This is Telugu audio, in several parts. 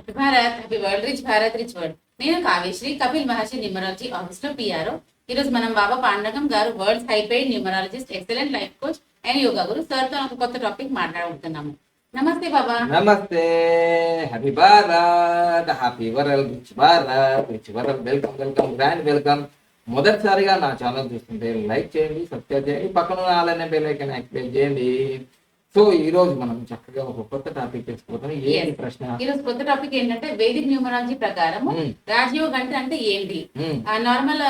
Bharat happy world rich Bharat rich world. నేను కావ్యశ్రీ, కపిల్ మహర్షి న్యూమరాలజీ ఆఫీస్ లో పిఆర్ఓ. ఈ రోజు మనం బాబా పాండగం గారు world's high paid numerologist, excellent life coach and yoga Guru sir తో ఒక కొత్త టాపిక్ మాట్లాడుకుంటున్నాము. నమస్తే బాబా. నమస్తే. Happy Bharat, happy world rich Bharat rich world. Welcome welcome grand welcome. మొదటిసారిగా నా ఛానల్ చూస్తుంటే లైక్ చేయండి, సబ్స్క్రైబ్ చేయండి, పక్కన అలానే బెల్ ఐకాన్ యాక్టివేట్ చేయండి. సో ఈ రోజు మనం చక్కగా ఒక కొత్త టాపిక్ తెచ్చుకోవడం. ఏంటి ప్రశ్న? ఈ రోజు కొత్త టాపిక్ ఏంటంటే వేదిక్ న్యూమరాలజీ ప్రకారం రాజయోగ్ అంటే ఏంటి? నార్మల్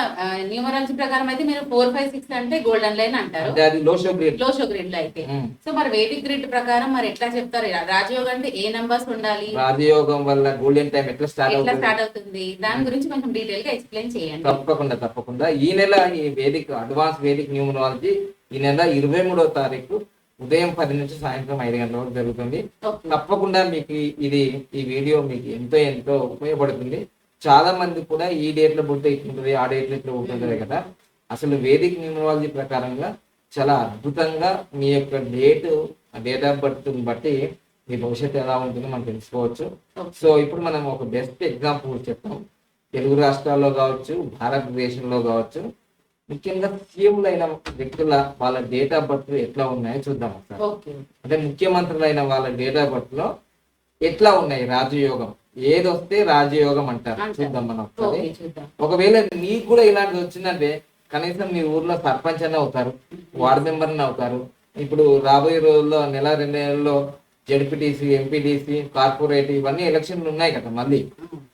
న్యూమరాలజీ ప్రకారం అయితే మీరు 4, 5, 6 అంటే గోల్డెన్ లైన్ అంటారు, అది లో షో గ్రిడ్ లో అయితే. సో మరి వేదిక్ గ్రిడ్ ప్రకారం మరి ఎట్లా చెప్తారు? రాజయోగ్ అంటే ఏ నంబర్స్ ఉండాలి? రాజయోగం వల్ల గోల్డెన్ టైం ఎట్లా స్టార్ట్ అవుతుంది? దాని గురించి కొంచెం డీటెయిల్ గా ఎక్స్ప్లెయిన్ చేయండి. తప్పకుండా ఈ నెల ఈ వేదిక్ అడ్వాన్స్ వేదిక్ న్యూమరాలజీ ఈ నెల 23వ తారీఖు ఉదయం 10 నుంచి సాయంత్రం 5 గంటల వరకు జరుగుతుంది. తప్పకుండా మీకు ఈ వీడియో మీకు ఎంతో ఉపయోగపడుతుంది. చాలా మంది కూడా ఈ డేట్ లో పుడితే ఇట్లుంటది, ఆ డేట్ లో ఇట్లా ఉంటుంటది కదా. అసలు వేదిక్ న్యూమరాలజీ ప్రకారంగా చాలా అద్భుతంగా మీ యొక్క డేట్ ఆఫ్ బర్త్ బట్టి మీ భవిష్యత్తు ఎలా ఉంటుందో మనం తెలుసుకోవచ్చు. సో ఇప్పుడు మనం ఒక బెస్ట్ ఎగ్జాంపుల్ చెప్తాం. తెలుగు రాష్ట్రాల్లో కావచ్చు, భారతదేశంలో కావచ్చు, ముఖ్యంగా సీఎంలైన వ్యక్తుల వాళ్ళ డేట్ ఆఫ్ బర్త్ ఎట్లా ఉన్నాయో చూద్దాం ఒకసారి. అంటే ముఖ్యమంత్రులైన వాళ్ళ డేట్ ఆఫ్ బర్త్ లో ఎట్లా ఉన్నాయి రాజయోగం, ఏది వస్తే రాజయోగం అంటారు. చూద్దాం మనం ఒకసారి. ఒకవేళ మీకు కూడా ఇలాంటిది వచ్చిందంటే కనీసం మీ ఊర్లో సర్పంచ్ అన్న అవుతారు, వార్డు మెంబర్ అన్న అవుతారు. ఇప్పుడు రాబోయే రోజుల్లో 1-2 నెలల్లో జడ్పీటీసీ, ఎంపీటీసీ, కార్పొరేట్ ఇవన్నీ ఎలక్షన్లు ఉన్నాయి కదా మళ్ళీ.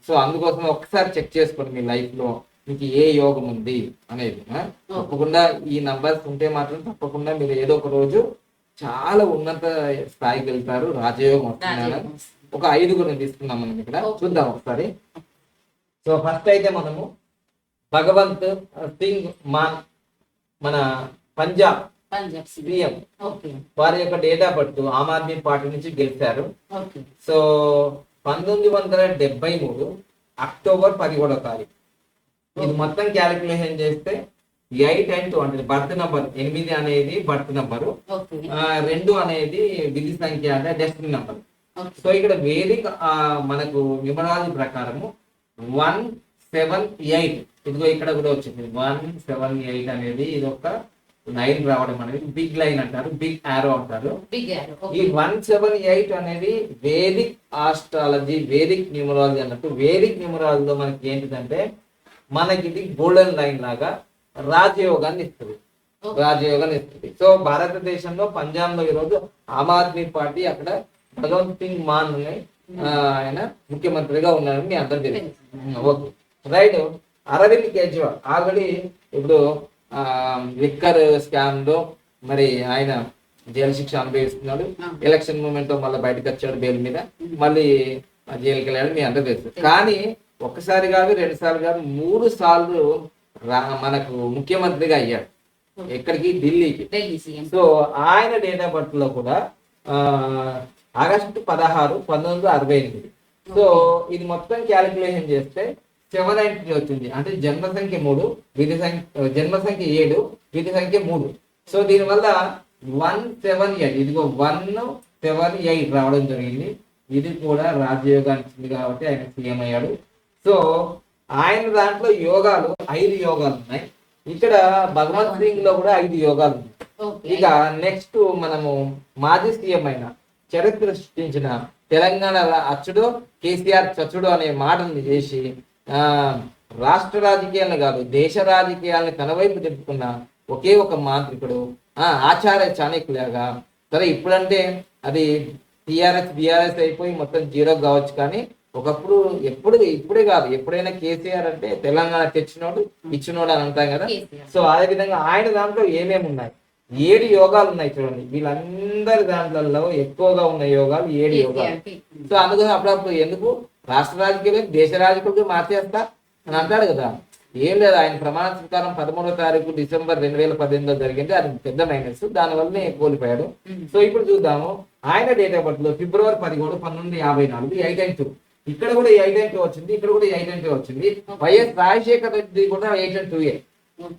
సో అందుకోసం ఒకసారి చెక్ చేసుకోండి మీ లైఫ్ లో మీకు ఏ యోగం ఉంది అనేది. తప్పకుండా ఈ నంబర్స్ ఉంటే మాత్రం తప్పకుండా మీరు ఏదో ఒక రోజు చాలా ఉన్నత స్థాయికి వెళ్తారు. రాజయోగం వస్తున్నాను. ఒక 5 తీసుకున్నాం మనం ఇక్కడ. చూద్దాం ఒకసారి. సో ఫస్ట్ అయితే మనము భగవంత్ సింగ్ మాన్, మన పంజాబ్ సీఎం, వారి యొక్క date of birth Aam Aadmi Party నుంచి గెలిచారు. సో 1973 అక్టోబర్ 11వ తారీఖు. ఇది మొత్తం క్యాలిక్యులేషన్ చేస్తే 8 and 2 అంటే బర్త్ నంబర్ 8 అనేది బర్త్ నంబరు, 2 అనేది విధి సంఖ్య అంటే డెస్టినీ నంబర్. సో ఇక్కడ వేదిక మనకు న్యూమరాలజీ ప్రకారము 178, ఇదిగో ఇక్కడ కూడా వచ్చింది 178 అనేది. ఇది ఒక లైన్ రావడం అనేది బిగ్ లైన్ అంటారు, బిగ్ ఆరో అంటారు. ఈ 178 అనేది వేదిక్ ఆస్ట్రాలజీ, వేదిక్ న్యూమరాలజీ అన్నట్టు. వేదిక్ న్యూమరాలజీలో మనకి ఏంటిదంటే మనకి ఇది గోల్డెన్ లైన్ లాగా రాజయోగాన్ని ఇస్తుంది. సో భారతదేశంలో పంజాబ్ లో ఈరోజు ఆమ్ ఆద్మీ పార్టీ అక్కడ భగవంత్ సింగ్ మాన్ ఆయన ముఖ్యమంత్రిగా ఉన్నారని మీ అందరూ తెలుసు. Okay right. Arvind Kejriwal already ఇప్పుడు లిక్కర్ స్కామ్ లో మరి ఆయన జైలు శిక్ష అనుభవిస్తున్నాడు. ఎలక్షన్ మూమెంట్ లో మళ్ళీ బయటకు వచ్చాడు బెయిల్ మీద, మళ్ళీ జైలుకి వెళ్ళాడు మీ అందరూ తెలుసు. కానీ ఒకసారి కాదు, 2 సార్లు కాదు, 3 సార్లు మనకు ముఖ్యమంత్రిగా అయ్యాడు. ఎక్కడికి? ఢిల్లీకి. సో ఆయన డేట్ ఆఫ్ బర్త్ లో కూడా ఆగస్టు 16, 1968. సో ఇది మొత్తం క్యాలిక్యులేషన్ చేస్తే 793 వచ్చింది. అంటే జన్మ సంఖ్య 3, జన్మ సంఖ్య 7, విధి సంఖ్య 3. సో దీనివల్ల 178, ఇదిగో 178 రావడం జరిగింది. ఇది కూడా రాజయోగానికి ఇచ్చింది కాబట్టి ఆయన సీఎం అయ్యాడు. సో ఆయన దాంట్లో 5 యోగాలు ఉన్నాయి. ఇక్కడ భగవంత్ సింగ్ లో కూడా 5 యోగాలు ఉన్నాయి. ఇక నెక్స్ట్ మనము మాజీ సీఎం అయిన చరిత్ర సృష్టించిన తెలంగాణ అచ్చుడు కేసీఆర్ చచ్చుడు అనే మాటను చేసి రాష్ట్ర రాజకీయాలను కాదు దేశ రాజకీయాలను తన వైపు తిప్పుకున్న ఒకే ఒక మాంత్రికుడు ఆచార్య చాణక్యులాగా. సరే ఇప్పుడంటే అది టిఆర్ఎస్ బిఆర్ఎస్ అయిపోయి మొత్తం 0 కావచ్చు, కానీ ఒకప్పుడు ఇప్పుడే కాదు, ఎప్పుడైనా కేసీఆర్ అంటే తెలంగాణ తెచ్చినోడు ఇచ్చినోడు అని అంటాం కదా. సో అదే విధంగా ఆయన దాంట్లో ఏమేమి ఉన్నాయి? 7 యోగాలు ఉన్నాయి. చూడండి, వీళ్ళందరి దాంట్లో ఎక్కువగా ఉన్న యోగాలు 7 యోగాలు. సో అందుకోసం అప్పుడప్పుడు ఎందుకు రాష్ట్ర రాజకీయాలు దేశ రాజకీయాలు మార్చేస్తా అని అంటాడు కదా. ఏం లేదు, ఆయన ప్రమాణ స్వీకారం 13వ తారీఖు డిసెంబర్ 2018లో జరిగింది. అది పెద్ద మైనస్, దానివల్లనే కోల్పోయాడు. సో ఇప్పుడు చూద్దాము ఆయన డేట్ ఆఫ్ బర్త్ లో ఫిబ్రవరి 13, 1954, 8 and 2. ఇక్కడ కూడా 8 and 2 వచ్చింది, ఇక్కడ కూడా 8 and 2 వచ్చింది. వైఎస్ రాజశేఖర్ రెడ్డి కూడా 8 and 2.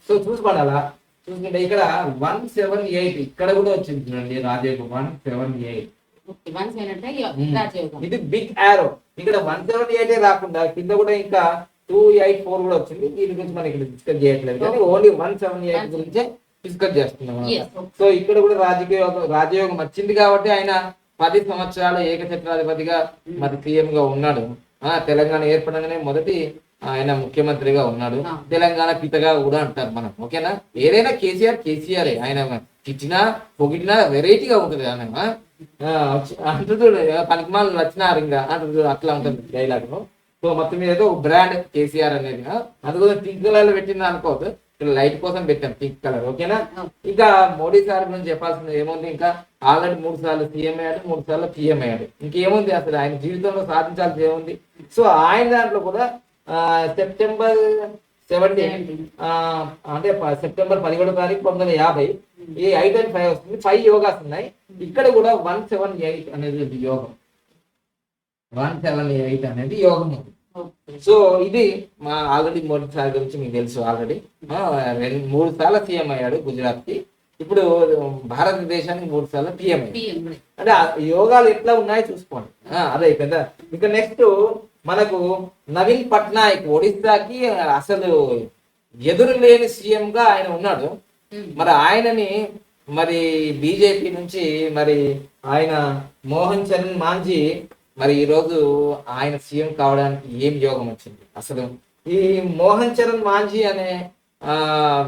సో చూసుకోండి, అలా చూసుకుంటే ఇక్కడ 178 ఇక్కడ కూడా వచ్చింది చూడండి రాజయోగం 178. ఇది బిగ్ ఆరో. ఇక్కడ 178 రాకుండా కింద కూడా ఇంకా 284 కూడా వచ్చింది. దీని గురించి మనం ఇక్కడ డిస్కస్ చేయట్లేదు కానీ ఓన్లీ 178 గురించే డిస్కస్ చేస్తున్నాం Yes, అన్నమాట. okay. సో ఇక్కడ కూడా రాజయోగం వచ్చింది కాబట్టి ఆయన 10 సంవత్సరాలు ఏకఛత్రాధిపతిగా మరి సీఎం గా ఉన్నాడు. తెలంగాణ ఏర్పడంగానే మొదటి ఆయన ముఖ్యమంత్రిగా ఉన్నాడు. తెలంగాణ పితగా కూడా అంటారు మనం. ఓకేనా, ఏదైనా కేసీఆర్ ఆయన తిట్టినా పొగిడినా వెరైటీగా ఉంటుంది. ఆయన అంటుడు పనికిమాలు వచ్చినారు ఇంకా అంటుడు అట్లా ఉంటుంది డైలాగ్. సో మొత్తం మీద ఏదో బ్రాండ్ కేసీఆర్ అనేది. అందుకోసం పింక్ కలర్ లో పెట్టింది అనుకోవద్దు, లైట్ కోసం పెట్టాం పింక్ కలర్. ఓకేనా, ఇంకా మోడీ సార్ గురించి చెప్పాల్సింది ఏముంది, ఇంకా ఆల్రెడీ 3 సార్లు సీఎం అయ్యాడు, 3 సార్లు పిఎం అయ్యాడు. ఇంకేముంది అసలు ఆయన జీవితంలో సాధించాల్సి ఏముంది. సో ఆయన దాంట్లో కూడా సెప్టెంబర్ 17 అంటే సెప్టెంబర్ 11వ తారీఖు 1950 ఈ 8 and 5 వస్తుంది. 5 యోగాస్ ఉన్నాయి. ఇక్కడ కూడా 178 అనేది యోగం. 178 అనేది యోగం ఉంది. సో ఇది మా ఆల్రెడీ మోడీ సార్ గురించి మీకు తెలుసు. ఆల్రెడీ 3 సార్లు సీఎం అయ్యాడు గుజరాత్ కి. ఇప్పుడు భారతదేశానికి 3 సార్లు పిఎం అయ్యాడు. అంటే యోగాలు ఎట్లా ఉన్నాయో చూసుకోండి. అదే కదా. ఇక నెక్స్ట్ మనకు నవీన్ పట్నాయక్ ఒడిస్సాకి అసలు ఎదురు లేని సీఎం గా ఆయన ఉన్నాడు. మరి ఆయనని మరి బీజేపీ నుంచి మరి ఆయన మోహన్ చరణ్ మాంజీ మరి ఈరోజు ఆయన సీఎం కావడానికి ఏం యోగం వచ్చింది అసలు. ఈ మోహన్ చరణ్ మాంజీ అనే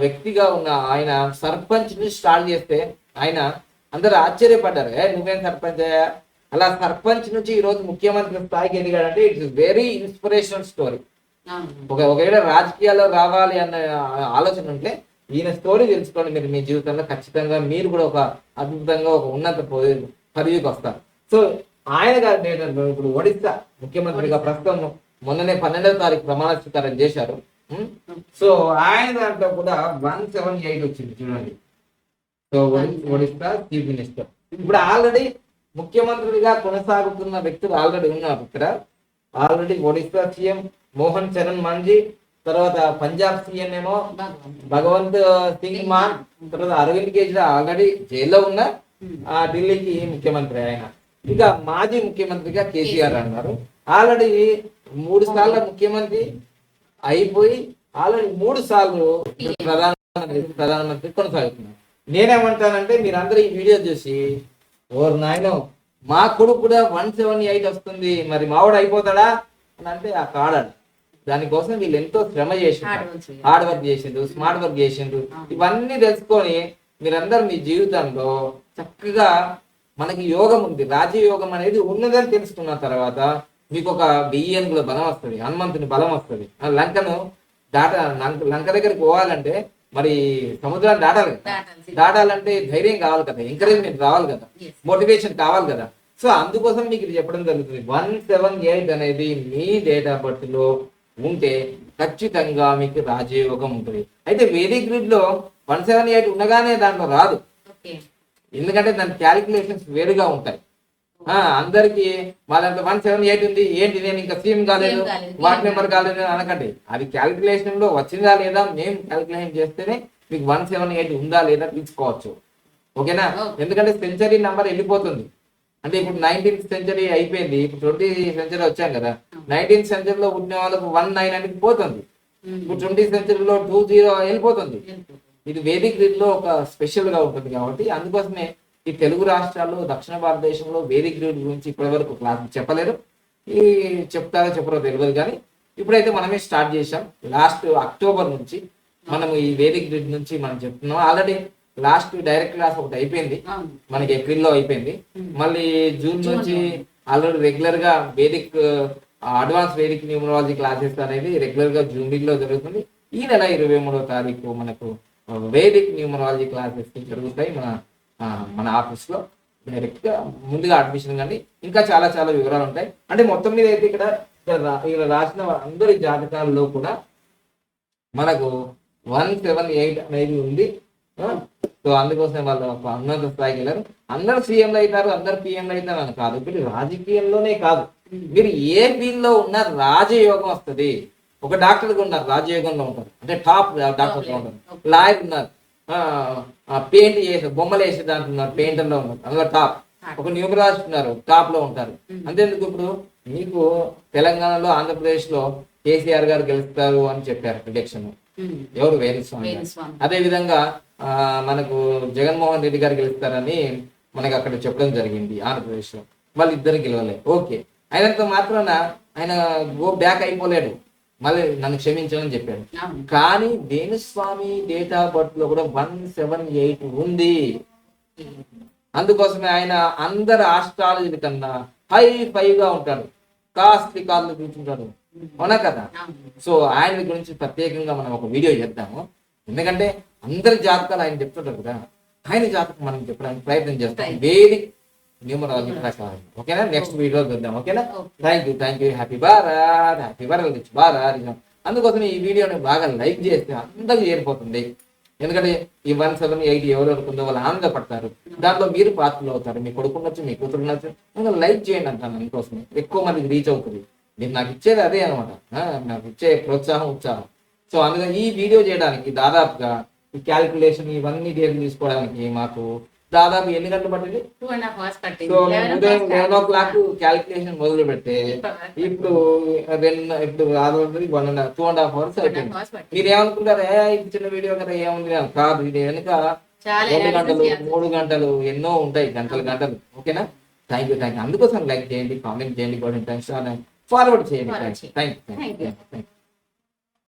వ్యక్తిగా ఉన్న ఆయన సర్పంచ్ ని స్టార్ట్ చేస్తే ఆయన అందరు ఆశ్చర్యపడ్డారు, నువ్వేం సర్పంచ్ అయ్యా. అలా సర్పంచ్ నుంచి ఈ రోజు ముఖ్యమంత్రి స్థాయికి ఎదిగాడంటే ఇట్స్ వెరీ ఇన్స్పిరేషనల్ స్టోరీ. ఒకవేళ రాజకీయాల్లో రావాలి అన్న ఆలోచన ఉంటే ఈయన స్టోరీ తెలుసుకోండి. మీరు మీ జీవితంలో ఖచ్చితంగా మీరు కూడా ఒక అద్భుతంగా ఒక ఉన్నత పదవికి వస్తారు. సో ఆయన గారు ఇప్పుడు ఒడిస్సా ముఖ్యమంత్రిగా ప్రస్తుతం మొన్ననే 12వ తారీఖు ప్రమాణ స్వీకారం చేశారు. సో ఆయన దాంట్లో కూడా 178 వచ్చింది చూడండి. సో ఒడిస్సా చీఫ్ మినిస్టర్ ఇప్పుడు ఆల్రెడీ ముఖ్యమంత్రిగా కొనసాగుతున్న వ్యక్తులు ఆల్రెడీ ఉన్నారు ఇక్కడ. ఆల్రెడీ ఒడిస్సా సీఎం మోహన్ చరణ్ మాంజీ, తర్వాత పంజాబ్ సీఎం ఏమో భగవంత్ సింగ్ మాన్, తర్వాత అరవింద్ కేజ్రీవాల్ ఆల్రెడీ జైల్లో ఉన్న ఢిల్లీకి ముఖ్యమంత్రి ఆయన. ఇక మాజీ ముఖ్యమంత్రిగా కేసీఆర్ అన్నారు. ఆల్రెడీ 3 సార్లు ముఖ్యమంత్రి అయిపోయి ఆల్రెడీ 3 సార్లు ప్రధానమంత్రి కొనసాగుతున్నారు. నేనేమంటానంటే మీరందరూ ఈ వీడియో చూసి ఓరు నాయన మా కొడుకు కూడా 178 వస్తుంది మరి మావాడు అయిపోతాడా అని అంటే ఆ కాడాడు. దానికోసం వీళ్ళు ఎంతో శ్రమ చేసిండ్రు, హార్డ్ వర్క్ చేసిండ్రు, స్మార్ట్ వర్క్ చేసిండ్రు. ఇవన్నీ తెలుసుకొని మీరందరూ మీ జీవితంలో చక్కగా మనకి యోగం ఉంది, రాజయోగం అనేది ఉన్నదని తెలుసుకున్న తర్వాత మీకు ఒక బియ్యంగుల బలం వస్తుంది, హనుమంతుని బలం వస్తుంది. లంకను లంక దగ్గరికి పోవాలంటే మరి సముద్రాన్ని దాటాలంటే ధైర్యం కావాలి కదా, ఎంకరేజ్మెంట్ రావాలి కదా, మోటివేషన్ కావాలి కదా. సో అందుకోసం మీకు ఇది చెప్పడం జరుగుతుంది. 178 అనేది మీ డేట్ ఆఫ్ బర్త్ లో ఉంటే ఖచ్చితంగా మీకు రాజయోగం ఉంటుంది. అయితే వేదిక్ గ్రిడ్ లో 178 ఉండగానే దాంట్లో రాదు, ఎందుకంటే దాని క్యాలిక్యులేషన్స్ వేరుగా ఉంటాయి. అందరికి మా దాంట్లో 178 ఉంది, ఏంటి నేను ఇంకా సీఎం కాలేదు, వార్డ్ మెంబర్ కాలేదు అనకండి. అది క్యాలిక్యులేషన్ లో వచ్చిందా లేదా మేము క్యాలిక్యులేషన్ చేస్తేనే మీకు 178 ఉందా లేదా తీసుకోవచ్చు. ఓకేనా, ఎందుకంటే సెంచరీ నెంబర్ వెళ్ళిపోతుంది. అంటే ఇప్పుడు 19th సెంచరీ అయిపోయింది, ఇప్పుడు 20th సెంచరీ వచ్చాం కదా. 19th సెంచరీలో పుట్టిన వాళ్ళకు 19 అనేది పోతుంది, ఇప్పుడు 20th సెంచరీలో 20 వెళ్ళిపోతుంది. ఇది వేదిక్ గ్రిడ్ లో ఒక స్పెషల్ గా ఉంటుంది కాబట్టి అందుకోసమే ఈ తెలుగు రాష్ట్రాల్లో దక్షిణ భారతదేశంలో వేదిక్ గ్రిడ్ గురించి ఇప్పటి వరకు క్లాస్ చెప్పలేరు. ఈ చెప్తారో చెప్పరో తెలియదు కానీ ఇప్పుడైతే మనమే స్టార్ట్ చేసాం. లాస్ట్ అక్టోబర్ నుంచి మనం ఈ వేదిక్ గ్రిడ్ నుంచి మనం చెప్తున్నాం. ఆల్రెడీ లాస్ట్ డైరెక్ట్ క్లాస్ ఒకటి అయిపోయింది, మనకి ఏప్రిల్లో అయిపోయింది. మళ్ళీ జూన్ నుంచి ఆల్రెడీ రెగ్యులర్ గా Vedic advance Vedic numerology classes అనేది రెగ్యులర్ గా జూన్ లో జరుగుతుంది. ఈ నెల 23వ తారీఖు మనకు వేదిక్ న్యూమరాలజీ క్లాసెస్ జరుగుతాయి మన ఆఫీస్ లో. డైరెక్ట్ గా ముందుగా అడ్మిషన్ కానీ ఇంకా చాలా చాలా వివరాలు ఉంటాయి. అంటే మొత్తం మీద అయితే ఇక్కడ రాసిన అందరి జాతకాలలో కూడా మనకు 178 అనేది ఉంది. సో అందుకోసం వాళ్ళు ఉన్నత స్థాయికి వెళ్ళారు. అందరు సీఎంలు అవుతారు, అందరు పిఎంలు అవుతారు అని కాదు. ఇప్పుడు రాజకీయంలోనే కాదు, మీరు ఏ ఫీల్డ్ లో ఉన్న రాజయోగం వస్తుంది. ఒక డాక్టర్ ఉన్నారు రాజయోగంలో ఉంటారు, అంటే టాప్ డాక్టర్ లో ఉంటారు. లాయర్ ఉన్నారు, పెయింట్ చేసే బొమ్మలు వేసే దాంట్లో ఉన్నారు, పెయింటర్ లో ఉన్నారు, అందులో టాప్. ఒక న్యూమరాలజిస్ట్ ఉన్నారు, టాప్ లో ఉంటారు. అంతేందుకు ఇప్పుడు మీకు తెలంగాణలో ఆంధ్రప్రదేశ్ లో కేసీఆర్ గారు గెలుస్తారు అని చెప్పారు ప్రిడిక్షన్. ఎవరు? వేణుస్వామి గారు. వేణుస్వామి. అదే విధంగా మనకు జగన్మోహన్ రెడ్డి గారు గెలుస్తారని మనకి అక్కడ చెప్పడం జరిగింది ఆంధ్రప్రదేశ్ లో. వాళ్ళు ఇద్దరు గెలవలే. ఓకే, అయినంత మాత్రాన ఆయన గో బ్యాక్ అయిపోలేడు, మళ్ళీ నన్ను క్షమించమని చెప్పాడు. అవును. కానీ వేణుస్వామి డేట్ ఆఫ్ బర్త్ లో కూడా 178 ఉంది. అందుకోసమే ఆయన అందరు ఆస్ట్రాలజీ కన్నా హై గా ఉంటాడు, కాస్ట్లీ కార్లు కూర్చుంటాడు. అవునా కదా? అవును. సో ఆయన గురించి ప్రత్యేకంగా మనం ఒక వీడియో చేద్దాము. ఎందుకంటే అందరి జాతకాలు ఆయన చెప్తుంటారు కదా, ఆయన జాతకం మనం చెప్పడానికి ప్రయత్నం చేస్తాం వేదిక్ న్యూమరాలజీ ప్రకారం. ఓకేనా? నెక్స్ట్ వీడియో చూద్దాం. ఓకేనా? Thank you. Happy Bharat, happy Bharat. అందుకోసం ఈ వీడియోని బాగా లైక్ చేస్తే అందరికి చేరిపోతుంది. ఎందుకంటే ఈ 178 ఎవరెవరికి ఉందో వాళ్ళు ఆనందపడతారు, దాంట్లో మీరు పాత్రలు అవుతారు. మీ కొడుకు ఉండొచ్చు, మీ కూతురు ఉండొచ్చు. ఇంకా లైక్ చేయండి అంటాను, అందుకోసం ఎక్కువ మందికి రీచ్ అవుతుంది. మీరు నాకు ఇచ్చేది అదే అనమాట, నాకు ఇచ్చే ప్రోత్సాహం, ఉత్సాహం. సో అందుకని ఈ వీడియో చేయడానికి దాదాపుగా ఈ క్యాలిక్యులేషన్ ఇవన్నీ డేట్లు తీసుకోవడానికి మాకు దాదాపు ఎన్ని గంటలు పట్టింది? 2.5 hours పట్టింది. సో ఉదయం 11 o'clock క్యాలిక్యులేషన్ మొదలు పెడితే ఇప్పుడు 2.5 hours అయిపోయింది. మీరు ఏమనుకుంటారు, ఇది చిన్న వీడియో కదా ఏముంది కాదు, ఇది వెనుక చాలా 2 గంటలు analysis 3 గంటలు ఎన్నో ఉంటాయి, గంటలు. ఓకేనా? Thank you. అందుకోసం లైక్ చేయండి, కామెంట్ చేయండి, ఫార్వర్డ్ చేయండి. Thank you.